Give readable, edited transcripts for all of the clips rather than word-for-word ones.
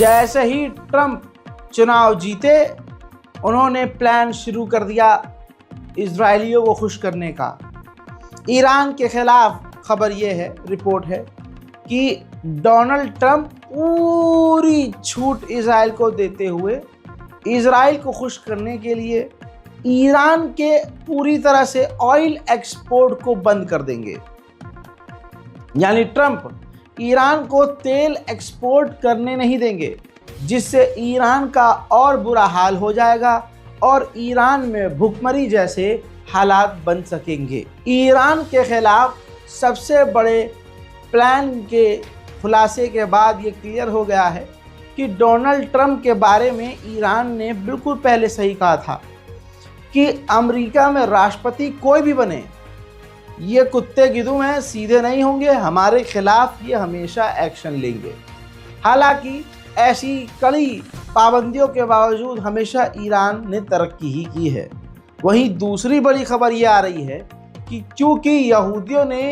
जैसे ही ट्रंप चुनाव जीते उन्होंने प्लान शुरू कर दिया इजरायलियों को खुश करने का। ईरान के खिलाफ खबर यह है, रिपोर्ट है कि डोनाल्ड ट्रंप पूरी छूट इजराइल को देते हुए इजराइल को खुश करने के लिए ईरान के पूरी तरह से ऑयल एक्सपोर्ट को बंद कर देंगे। यानी ट्रंप ईरान को तेल एक्सपोर्ट करने नहीं देंगे, जिससे ईरान का और बुरा हाल हो जाएगा और ईरान में भुखमरी जैसे हालात बन सकेंगे। ईरान के खिलाफ सबसे बड़े प्लान के खुलासे के बाद ये क्लियर हो गया है कि डोनाल्ड ट्रंप के बारे में ईरान ने बिल्कुल पहले सही कहा था कि अमेरिका में राष्ट्रपति कोई भी बने, ये कुत्ते गिद्धू हैं, सीधे नहीं होंगे, हमारे खिलाफ ये हमेशा एक्शन लेंगे। हालांकि ऐसी कड़ी पाबंदियों के बावजूद हमेशा ईरान ने तरक्की ही की है। वहीं दूसरी बड़ी खबर ये आ रही है कि क्योंकि यहूदियों ने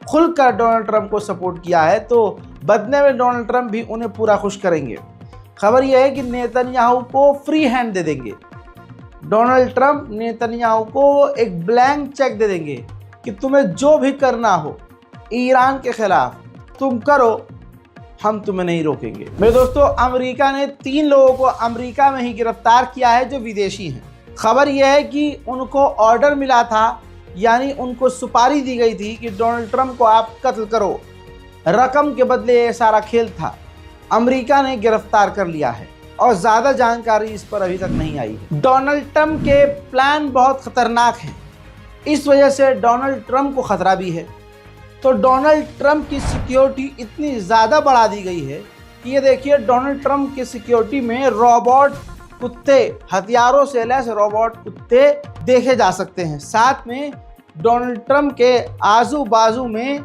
खुलकर डोनाल्ड ट्रंप को सपोर्ट किया है, तो बदले में डोनाल्ड ट्रंप भी उन्हें पूरा खुश करेंगे। खबर यह है कि नेतन्याहू को फ्री हैंड दे देंगे। डोनाल्ड ट्रंप नेतन्याहू को एक ब्लैंक चेक दे देंगे कि तुम्हें जो भी करना हो ईरान के खिलाफ तुम करो, हम तुम्हें नहीं रोकेंगे। मेरे दोस्तों, अमेरिका ने 3 लोगों को अमेरिका में ही गिरफ्तार किया है जो विदेशी हैं। खबर यह है कि उनको ऑर्डर मिला था, यानी उनको सुपारी दी गई थी कि डोनाल्ड ट्रंप को आप कत्ल करो। रकम के बदले ये सारा खेल था। अमेरिका ने गिरफ्तार कर लिया है और ज़्यादा जानकारी इस पर अभी तक नहीं आई है। डोनाल्ड ट्रंप के प्लान बहुत खतरनाक हैं, इस वजह से डोनाल्ड ट्रंप को खतरा भी है। तो डोनाल्ड ट्रंप की सिक्योरिटी इतनी ज़्यादा बढ़ा दी गई है कि ये देखिए, डोनाल्ड ट्रंप की सिक्योरिटी में रोबोट कुत्ते, हथियारों से लैस रोबोट कुत्ते देखे जा सकते हैं। साथ में डोनाल्ड ट्रंप के आजू बाजू में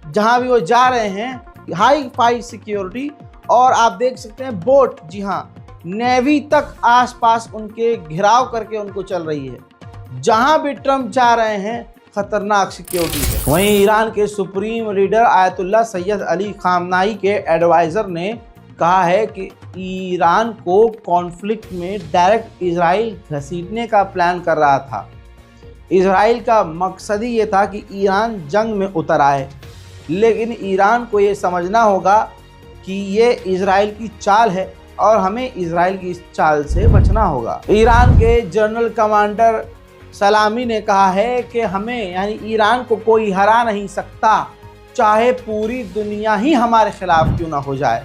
जहां भी वो जा रहे हैं हाई फाई सिक्योरिटी, और आप देख सकते हैं बोट, जी हाँ, नेवी तक आसपास उनके घेराव करके उनको चल रही है। जहां भी ट्रंप जा रहे हैं खतरनाक सिक्योरिटी है। वहीं ईरान के supreme leader Ayatollah Syed Ali खामनाई के एडवाइज़र ने कहा है कि ईरान को कॉन्फ्लिक्ट में डायरेक्ट इजराइल घसीटने का प्लान कर रहा था। इजराइल का मकसद ही ये था कि ईरान जंग में उतर आए, लेकिन ईरान को ये समझना होगा कि ये इजराइल की चाल है और हमें इजराइल की इस चाल से बचना होगा। ईरान के जनरल कमांडर सलामी ने कहा है कि हमें, यानी ईरान को, कोई हरा नहीं सकता, चाहे पूरी दुनिया ही हमारे खिलाफ क्यों ना हो जाए।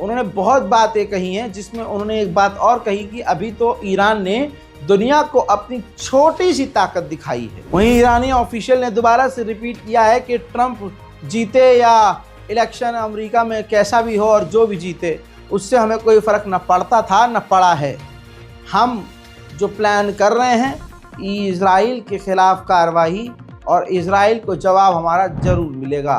उन्होंने बहुत बातें कही हैं, जिसमें उन्होंने एक बात और कही कि अभी तो ईरान ने दुनिया को अपनी छोटी सी ताकत दिखाई है। वहीं ईरानी ऑफिशियल ने दोबारा से रिपीट किया है कि ट्रंप जीते या इलेक्शन अमेरिका में कैसा भी हो और जो भी जीते, उससे हमें कोई फ़र्क न पड़ता था न पड़ा है। हम जो प्लान कर रहे हैं इजराइल के ख़िलाफ़ कार्रवाई, और इजराइल को जवाब हमारा ज़रूर मिलेगा।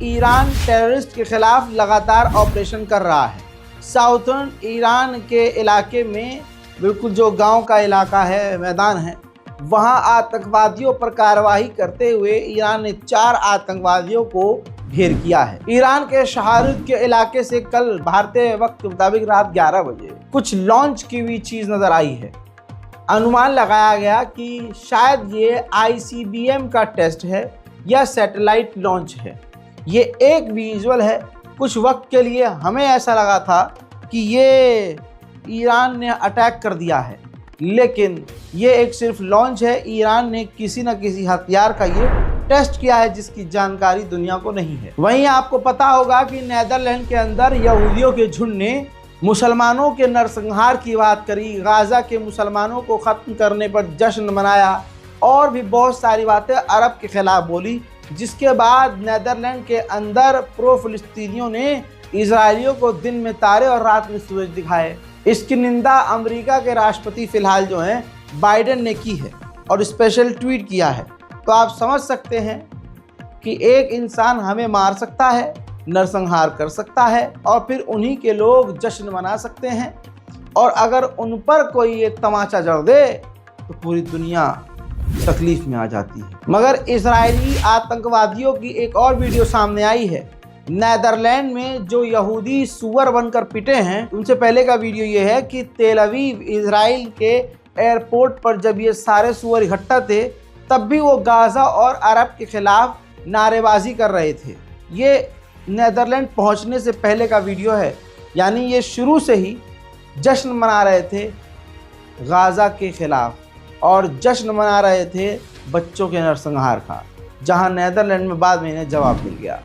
ईरान टेररिस्ट के खिलाफ लगातार ऑपरेशन कर रहा है। साउथर्न ईरान के इलाके में बिल्कुल जो गांव का इलाका है, मैदान है, वहां आतंकवादियों पर कार्रवाई करते हुए ईरान ने 4 आतंकवादियों को ढेर किया है। ईरान के शहारुद के इलाके से कल भारतीय वक्त के मुताबिक रात 11 बजे कुछ लॉन्च की हुई चीज़ नज़र आई है। अनुमान लगाया गया कि शायद ये ICBM का टेस्ट है या सैटेलाइट लॉन्च है। ये एक विजुअल है। कुछ वक्त के लिए हमें ऐसा लगा था कि ये ईरान ने अटैक कर दिया है, लेकिन ये एक सिर्फ लॉन्च है। ईरान ने किसी न किसी हथियार का ये टेस्ट किया है जिसकी जानकारी दुनिया को नहीं है। वहीं आपको पता होगा कि नीदरलैंड के अंदर यहूदियों के झुंड ने मुसलमानों के नरसंहार की बात करी, गाजा के मुसलमानों को ख़त्म करने पर जश्न मनाया और भी बहुत सारी बातें अरब के खिलाफ बोली, जिसके बाद नीदरलैंड के अंदर प्रो फिलिस्तीनियों ने इजरायलियों को दिन में तारे और रात में सूरज दिखाए। इसकी निंदा अमेरिका के राष्ट्रपति फ़िलहाल जो हैं बाइडेन ने की है और स्पेशल ट्वीट किया है। तो आप समझ सकते हैं कि एक इंसान हमें मार सकता है, नरसंहार कर सकता है और फिर उन्हीं के लोग जश्न मना सकते हैं, और अगर उन पर कोई ये तमाचा जड़ दे तो पूरी दुनिया तकलीफ में आ जाती है। मगर इजरायली आतंकवादियों की एक और वीडियो सामने आई है। नीदरलैंड में जो यहूदी सुअर बनकर पिटे हैं, उनसे पहले का वीडियो ये है कि तेल अवीव इजराइल के एयरपोर्ट पर जब ये सारे सुअर इकट्ठा थे, तब भी वो गाजा और अरब के खिलाफ नारेबाजी कर रहे थे। ये नीदरलैंड पहुंचने से पहले का वीडियो है, यानी ये शुरू से ही जश्न मना रहे थे गाजा के खिलाफ और जश्न मना रहे थे बच्चों के नरसंहार का, जहां नीदरलैंड में बाद में इन्हें जवाब मिल गया।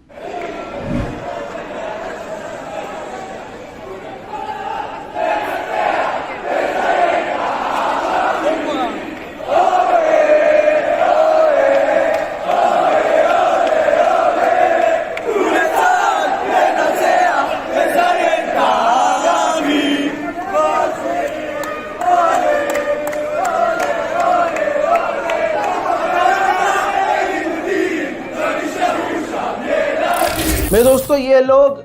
मेरे दोस्तों, ये लोग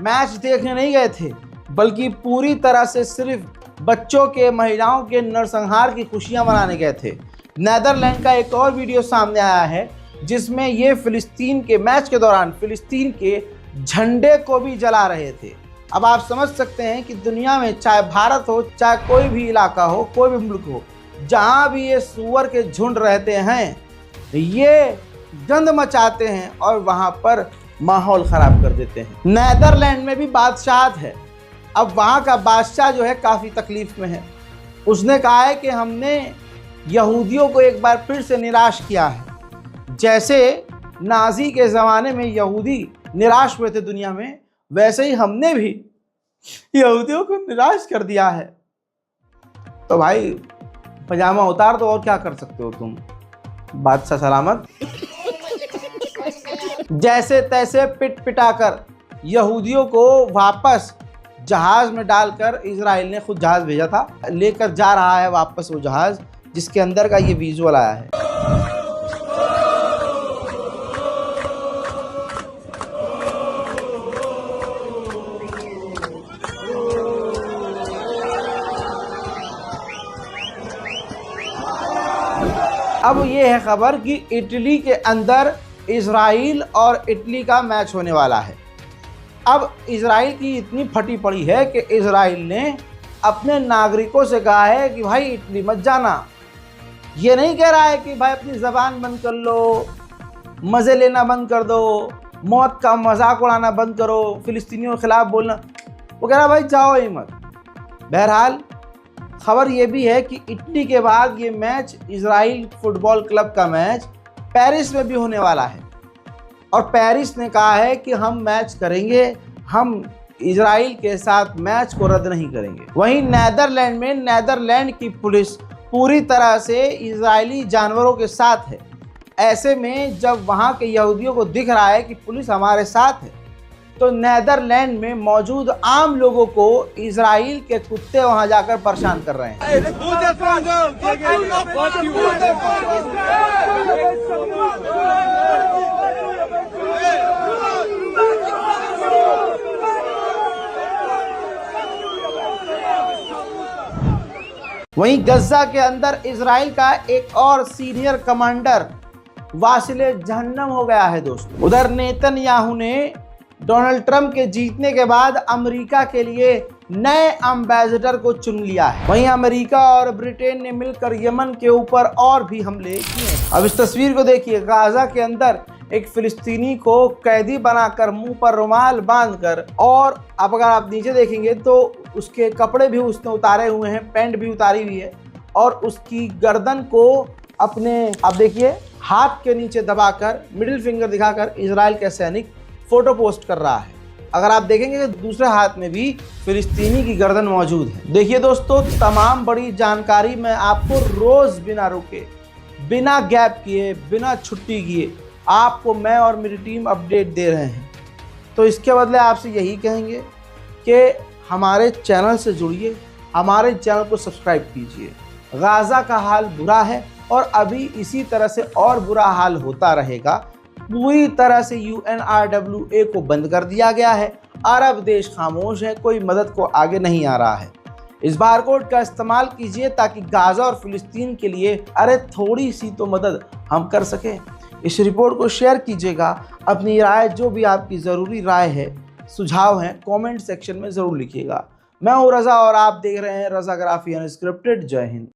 मैच देखने नहीं गए थे, बल्कि पूरी तरह से सिर्फ बच्चों के, महिलाओं के नरसंहार की खुशियां मनाने गए थे। नीदरलैंड का एक और वीडियो सामने आया है जिसमें ये फिलिस्तीन के मैच के दौरान फिलिस्तीन के झंडे को भी जला रहे थे। अब आप समझ सकते हैं कि दुनिया में चाहे भारत हो, चाहे कोई भी इलाका हो, कोई भी मुल्क हो, जहाँ भी ये सूअर के झुंड रहते हैं, ये गंद मचाते हैं और वहाँ पर माहौल ख़राब कर देते हैं। नीदरलैंड में भी बादशाहत है। अब वहाँ का बादशाह जो है काफ़ी तकलीफ़ में है। उसने कहा है कि हमने यहूदियों को एक बार फिर से निराश किया है। जैसे नाज़ी के ज़माने में यहूदी निराश हुए थे दुनिया में, वैसे ही हमने भी यहूदियों को निराश कर दिया है। तो भाई पजामा उतार दो, और क्या कर सकते हो तुम, बादशाह सलामत। जैसे तैसे पिट पिटाकर यहूदियों को वापस जहाज़ में डालकर इजराइल ने खुद जहाज़ भेजा था, लेकर जा रहा है वापस वो जहाज़ जिसके अंदर का ये विजुअल आया है। अब ये है खबर कि इटली के अंदर इजराइल और इटली का मैच होने वाला है। अब इजराइल की इतनी फटी पड़ी है कि इजराइल ने अपने नागरिकों से कहा है कि भाई इटली मत जाना। ये नहीं कह रहा है कि भाई अपनी ज़बान बंद कर लो, मज़े लेना बंद कर दो, मौत का मजाक उड़ाना बंद करो, फ़िलिस्तीनियों के ख़िलाफ़ बोलना। वो कह रहा भाई जाओ ही मत। बहरहाल खबर ये भी है कि इटली के बाद ये मैच, इजराइल फुटबॉल क्लब का मैच, पेरिस में भी होने वाला है और पेरिस ने कहा है कि हम मैच करेंगे, हम इजराइल के साथ मैच को रद्द नहीं करेंगे। वहीं नीदरलैंड में नीदरलैंड की पुलिस पूरी तरह से इजरायली जानवरों के साथ है। ऐसे में जब वहाँ के यहूदियों को दिख रहा है कि पुलिस हमारे साथ है, तो नेदरलैंड में मौजूद आम लोगों को इजराइल के कुत्ते वहां जाकर परेशान कर रहे हैं। वहीं गज्जा के अंदर इजराइल का एक और सीनियर कमांडर वासिले जहन्नम हो गया है दोस्तों। उधर नेतन्याहू ने डोनाल्ड ट्रंप के जीतने के बाद अमेरिका के लिए नए एम्बेसडर को चुन लिया है। वहीं अमेरिका और ब्रिटेन ने मिलकर यमन के ऊपर और भी हमले किए। अब इस तस्वीर को देखिए, गाजा के अंदर एक फिलिस्तीनी को कैदी बनाकर मुंह पर रुमाल बांधकर, और अब अगर आप नीचे देखेंगे तो उसके कपड़े भी उसने उतारे हुए हैं, पैंट भी उतारी हुई है, और उसकी गर्दन को अपने आप देखिए हाथ के नीचे दबाकर मिडिल फिंगर दिखाकर इजराइल के सैनिक फोटो पोस्ट कर रहा है। अगर आप देखेंगे तो दूसरे हाथ में भी फिलिस्तीनी की गर्दन मौजूद है। देखिए दोस्तों, तमाम बड़ी जानकारी मैं आपको रोज बिना रुके, बिना गैप किए, बिना छुट्टी किए आपको मैं और मेरी टीम अपडेट दे रहे हैं। तो इसके बदले आपसे यही कहेंगे कि हमारे चैनल से जुड़िए, हमारे चैनल को सब्सक्राइब कीजिए। गाज़ा का हाल बुरा है और अभी इसी तरह से और बुरा हाल होता रहेगा। पूरी तरह से UNRWA को बंद कर दिया गया है। अरब देश खामोश है, कोई मदद को आगे नहीं आ रहा है। इस बारकोड का इस्तेमाल कीजिए ताकि गाज़ा और फिलिस्तीन के लिए थोड़ी सी तो मदद हम कर सकें। इस रिपोर्ट को शेयर कीजिएगा। अपनी राय, जो भी आपकी ज़रूरी राय है, सुझाव हैं, कमेंट सेक्शन में ज़रूर लिखिएगा। मैं हूँ रज़ा और आप देख रहे हैं रज़ाग्राफी अनस्क्रिप्टेड। जय हिंद।